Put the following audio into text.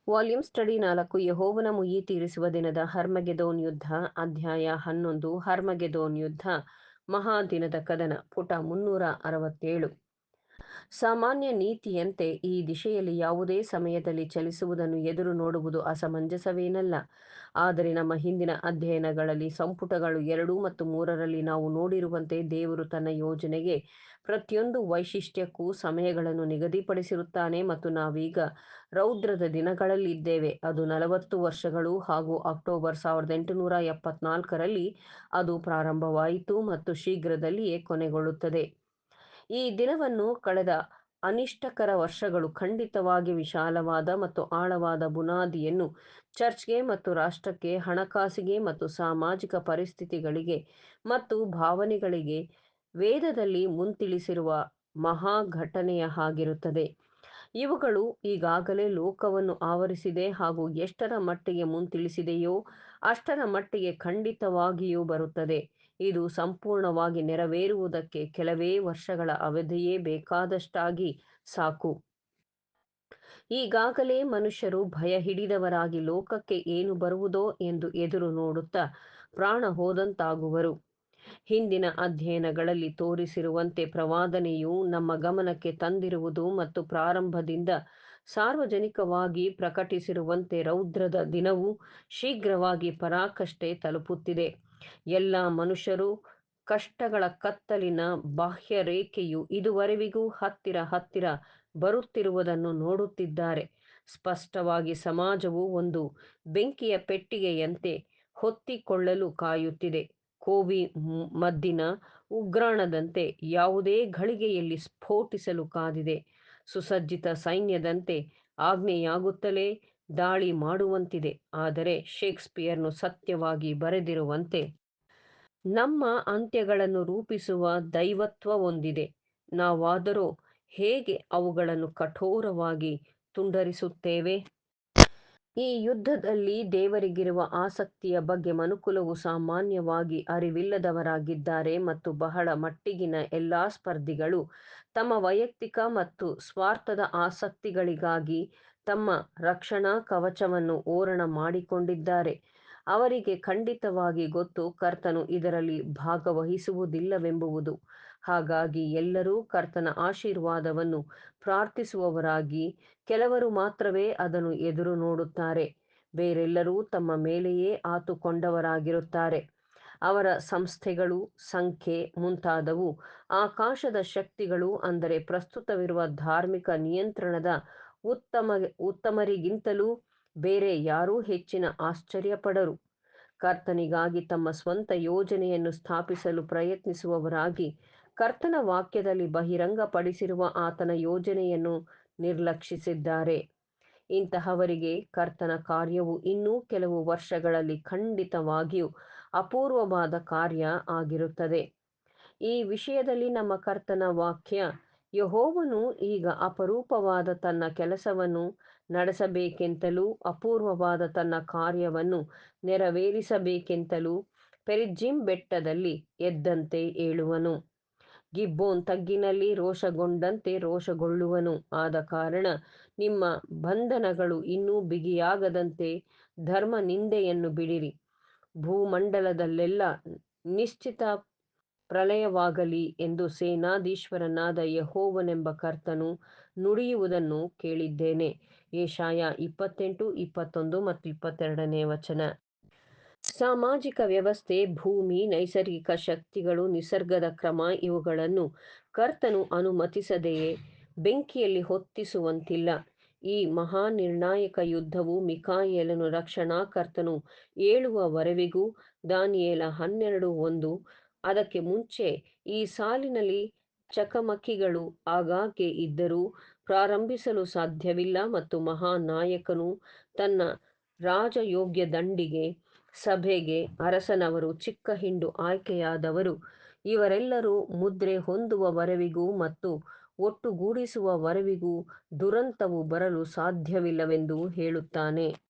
Volume study 4 ಯೆಹೋವನ ಮುಯ್ಯಿ ತೀರಿಸುವ ದಿನದ ಹರ್ಮಗೆದೋನ್ ಯುದ್ಧ ಅಧ್ಯಾಯ 11 ಹರ್ಮಗೆದೋನ್ ಯುದ್ಧ ಮಹಾದಿನದ ಕದನ ಪುಟ 367. ಸಾಮಾನ್ಯ ನೀತಿಯಂತೆ ಈ ದಿಶೆಯಲ್ಲಿ ಯಾವುದೇ ಸಮಯದಲ್ಲಿ ಚಲಿಸುವುದನ್ನು ಎದುರು ನೋಡುವುದು ಅಸಮಂಜಸವೇನಲ್ಲ. ಆದರೆ ನಮ್ಮ ಹಿಂದಿನ ಅಧ್ಯಯನಗಳಲ್ಲಿ ಸಂಪುಟಗಳು 2 ಮತ್ತು 3ರಲ್ಲಿ ನಾವು ನೋಡಿರುವಂತೆ ದೇವರು ತನ್ನ ಯೋಜನೆಗೆ ಪ್ರತಿಯೊಂದು ವೈಶಿಷ್ಟ್ಯಕ್ಕೂ ಸಮಯಗಳನ್ನು ನಿಗದಿಪಡಿಸಿರುತ್ತಾನೆ ಮತ್ತು ನಾವೀಗ ರೌದ್ರದ ದಿನಗಳಲ್ಲಿದ್ದೇವೆ. ಅದು 40 ವರ್ಷಗಳು ಹಾಗೂ ಅಕ್ಟೋಬರ್ 1874ರಲ್ಲಿ ಅದು ಪ್ರಾರಂಭವಾಯಿತು ಮತ್ತು ಶೀಘ್ರದಲ್ಲಿಯೇ ಕೊನೆಗೊಳ್ಳುತ್ತದೆ. ಈ ದಿನವನ್ನು ಕಳೆದ ಅನಿಷ್ಟಕರ ವರ್ಷಗಳು ಖಂಡಿತವಾಗಿ ವಿಶಾಲವಾದ ಮತ್ತು ಆಳವಾದ ಬುನಾದಿಯನ್ನು ಚರ್ಚ್ಗೆ ಮತ್ತು ರಾಷ್ಟ್ರಕ್ಕೆ, ಹಣಕಾಸಿಗೆ ಮತ್ತು ಸಾಮಾಜಿಕ ಪರಿಸ್ಥಿತಿಗಳಿಗೆ ಮತ್ತು ಭಾವನೆಗಳಿಗೆ ವೇದದಲ್ಲಿ ಮುಂತಿಳಿಸಿರುವ ಮಹಾ ಘಟನೆಯ ಹಾಗಿರುತ್ತದೆ. ಇವುಗಳು ಈಗಾಗಲೇ ಲೋಕವನ್ನು ಆವರಿಸಿದೆ ಹಾಗೂ ಎಷ್ಟರ ಮಟ್ಟಿಗೆ ಮುಂತಿಳಿಸಿದೆಯೋ ಅಷ್ಟರ ಮಟ್ಟಿಗೆ ಖಂಡಿತವಾಗಿಯೂ ಬರುತ್ತದೆ. ಇದು ಸಂಪೂರ್ಣವಾಗಿ ನೆರವೇರುವುದಕ್ಕೆ ಕೆಲವೇ ವರ್ಷಗಳ ಅವಧಿಯೇ ಬೇಕಾದಷ್ಟಾಗಿ ಸಾಕು. ಈಗಾಗಲೇ ಮನುಷ್ಯರು ಭಯ ಹಿಡಿದವರಾಗಿ ಲೋಕಕ್ಕೆ ಏನು ಬರುವುದೋ ಎಂದು ಎದುರು ನೋಡುತ್ತಾ ಪ್ರಾಣ ಹೋದಂತಾಗುವರು. ಹಿಂದಿನ ಅಧ್ಯಯನಗಳಲ್ಲಿ ತೋರಿಸಿರುವಂತೆ ಪ್ರವಾದನೆಯು ನಮ್ಮ ಗಮನಕ್ಕೆ ತಂದಿರುವುದು ಮತ್ತು ಪ್ರಾರಂಭದಿಂದ ಸಾರ್ವಜನಿಕವಾಗಿ ಪ್ರಕಟಿಸಿರುವಂತೆ ರೌದ್ರದ ದಿನವು ಶೀಘ್ರವಾಗಿ ಪರಾಕಾಷ್ಠೆ ತಲುಪುತ್ತಿದೆ. ಎಲ್ಲ ಮನುಷ್ಯರು ಕಷ್ಟಗಳ ಕತ್ತಲಿನ ಬಾಹ್ಯರೇಖೆಯು ಇದುವರೆವಿಗೂ ಹತ್ತಿರ ಬರುತ್ತಿರುವುದನ್ನು ನೋಡುತ್ತಿದ್ದಾರೆ. ಸ್ಪಷ್ಟವಾಗಿ ಸಮಾಜವು ಒಂದು ಬೆಂಕಿಯ ಪೆಟ್ಟಿಗೆಯಂತೆ ಹೊತ್ತಿಕೊಳ್ಳಲು ಕಾಯುತ್ತಿದೆ. ಕೋವಿ ಮದ್ದಿನ ಉಗ್ರಾಣದಂತೆ ಯಾವುದೇ ಘಳಿಗೆಯಲ್ಲಿ ಸ್ಫೋಟಿಸಲು ಕಾದಿದೆ. ಸುಸಜ್ಜಿತ ಸೈನ್ಯದಂತೆ ಆಜ್ಞೆಯಾಗುತ್ತಲೇ ದಾಳಿ ಮಾಡುವಂತಿದೆ. ಆದರೆ ಶೇಕ್ಸ್ಪಿಯರ್ನು ಸತ್ಯವಾಗಿ ಬರೆದಿರುವಂತೆ ನಮ್ಮ ಅಂತ್ಯಗಳನ್ನು ರೂಪಿಸುವ ದೈವತ್ವವೊಂದಿದೆ. ನಾವಾದರೋ ಹೇಗೆ ಅವುಗಳನ್ನು ಕಠೋರವಾಗಿ ತುಂಡರಿಸುತ್ತೇವೆ. ಈ ಯುದ್ಧದಲ್ಲಿ ದೇವರಿಗಿರುವ ಆಸಕ್ತಿಯ ಬಗ್ಗೆ ಮನುಕುಲವು ಸಾಮಾನ್ಯವಾಗಿ ಅರಿವಿಲ್ಲದವರಾಗಿದ್ದಾರೆ ಮತ್ತು ಬಹಳ ಮಟ್ಟಿಗಿನ ಎಲ್ಲಾ ಸ್ಪರ್ಧಿಗಳು ತಮ್ಮ ವೈಯಕ್ತಿಕ ಮತ್ತು ಸ್ವಾರ್ಥದ ಆಸಕ್ತಿಗಳಿಗಾಗಿ ತಮ್ಮ ರಕ್ಷಣಾ ಕವಚವನ್ನು ಓರಣ ಮಾಡಿಕೊಂಡಿದ್ದಾರೆ. ಅವರಿಗೆ ಖಂಡಿತವಾಗಿ ಗೊತ್ತು ಕರ್ತನು ಇದರಲ್ಲಿ ಭಾಗವಹಿಸುವುದಿಲ್ಲವೆಂಬುದು. ಹಾಗಾಗಿ ಎಲ್ಲರೂ ಕರ್ತನ ಆಶೀರ್ವಾದವನ್ನು ಪ್ರಾರ್ಥಿಸುವವರಾಗಿ, ಕೆಲವರು ಮಾತ್ರವೇ ಅದನ್ನು ಎದುರು ನೋಡುತ್ತಾರೆ. ಬೇರೆಲ್ಲರೂ ತಮ್ಮ ಮೇಲೆಯೇ ಆತುಕೊಂಡವರಾಗಿರುತ್ತಾರೆ. ಅವರ ಸಂಸ್ಥೆಗಳು, ಸಂಖ್ಯೆ ಮುಂತಾದವು ಆಕಾಶದ ಶಕ್ತಿಗಳು, ಅಂದರೆ ಪ್ರಸ್ತುತವಿರುವ ಧಾರ್ಮಿಕ ನಿಯಂತ್ರಣದ ಉತ್ತಮರಿಗಿಂತಲೂ ಬೇರೆ ಯಾರೂ ಹೆಚ್ಚಿನ ಆಶ್ಚರ್ಯಪಡರು. ಕರ್ತನಿಗಾಗಿ ತಮ್ಮ ಸ್ವಂತ ಯೋಜನೆಯನ್ನು ಸ್ಥಾಪಿಸಲು ಪ್ರಯತ್ನಿಸುವವರಾಗಿ, ಕರ್ತನ ವಾಕ್ಯದಲ್ಲಿ ಬಹಿರಂಗಪಡಿಸಿರುವ ಆತನ ಯೋಜನೆಯನ್ನು ನಿರ್ಲಕ್ಷಿಸಿದ್ದಾರೆ. ಇಂತಹವರಿಗೆ ಕರ್ತನ ಕಾರ್ಯವು ಇನ್ನೂ ಕೆಲವು ವರ್ಷಗಳಲ್ಲಿ ಖಂಡಿತವಾಗಿಯೂ ಅಪೂರ್ವವಾದ ಕಾರ್ಯ ಆಗಿರುತ್ತದೆ. ಈ ವಿಷಯದಲ್ಲಿ ನಮ್ಮ ಕರ್ತನ ವಾಕ್ಯ, ಯೆಹೋವನು ಈಗ ಅಪರೂಪವಾದ ತನ್ನ ಕೆಲಸವನ್ನು ನಡೆಸಬೇಕೆಂತಲೂ ಅಪೂರ್ವವಾದ ತನ್ನ ಕಾರ್ಯವನ್ನು ನೆರವೇರಿಸಬೇಕೆಂತಲೂ ಪೆರಿಜ್ಜೀಮ್ ಬೆಟ್ಟದಲ್ಲಿ ಎದ್ದಂತೆ ಏಳುವನು, ಗಿಬ್ಯೋನ್ ತಗ್ಗಿನಲ್ಲಿ ರೋಷಗೊಂಡಂತೆ ರೋಷಗೊಳ್ಳುವನು. ಆದ ಕಾರಣ ನಿಮ್ಮ ಬಂಧನಗಳು ಇನ್ನೂ ಬಿಗಿಯಾಗದಂತೆ ಧರ್ಮನಿಂದೆಯನ್ನು ಬಿಡಿರಿ. ಭೂಮಂಡಲದಲ್ಲೆಲ್ಲ ನಿಶ್ಚಿತ ಪ್ರಳಯವಾಗಲಿ ಎಂದು ಸೇನಾಧೀಶ್ವರನಾದ ಯೆಹೋವನೆಂಬ ಕರ್ತನು ನುಡಿಯುವುದನ್ನು ಕೇಳಿದ್ದೇನೆ. ಯೆಶಾಯ 28, 21 ಮತ್ತು 22ನೇ ವಚನ. ಸಾಮಾಜಿಕ ವ್ಯವಸ್ಥೆ, ಭೂಮಿ, ನೈಸರ್ಗಿಕ ಶಕ್ತಿಗಳು, ನಿಸರ್ಗದ ಕ್ರಮ ಇವುಗಳನ್ನು ಕರ್ತನು ಅನುಮತಿಸದೆಯೇ ಬೆಂಕಿಯಲ್ಲಿ ಹೊತ್ತಿಸುವಂತಿಲ್ಲ. ಈ ಮಹಾನಿರ್ಣಾಯಕ ಯುದ್ಧವು ಮಿಕಾಯೇಲನು ರಕ್ಷಣಾಕರ್ತನು ಏಳುವವರೆವಿಗೂ ದಾನಿಯೇಲ 12:1 ಅದಕ್ಕೆ ಮುಂಚೆ ಈ ಸಾಲಿನಲ್ಲಿ ಚಕಮಕಿಗಳು ಆಗಾಗ್ಗೆ ಇದ್ದರೂ ಪ್ರಾರಂಭಿಸಲು ಸಾಧ್ಯವಿಲ್ಲ ಮತ್ತು ಮಹಾನಾಯಕನು ತನ್ನ ರಾಜಯೋಗ್ಯದಂಡಿಗೆ, ಸಭೆಗೆ, ಅರಸನವರು, ಚಿಕ್ಕ ಹಿಂಡು ಆಯ್ಕೆಯಾದವರು ಇವರೆಲ್ಲರೂ ಮುದ್ರೆ ಹೊಂದುವವರೆವಿಗೂ ಮತ್ತು ಒಟ್ಟುಗೂಡಿಸುವವರೆವಿಗೂ ದುರಂತವು ಬರಲು ಸಾಧ್ಯವಿಲ್ಲವೆಂದು ಹೇಳುತ್ತಾನೆ.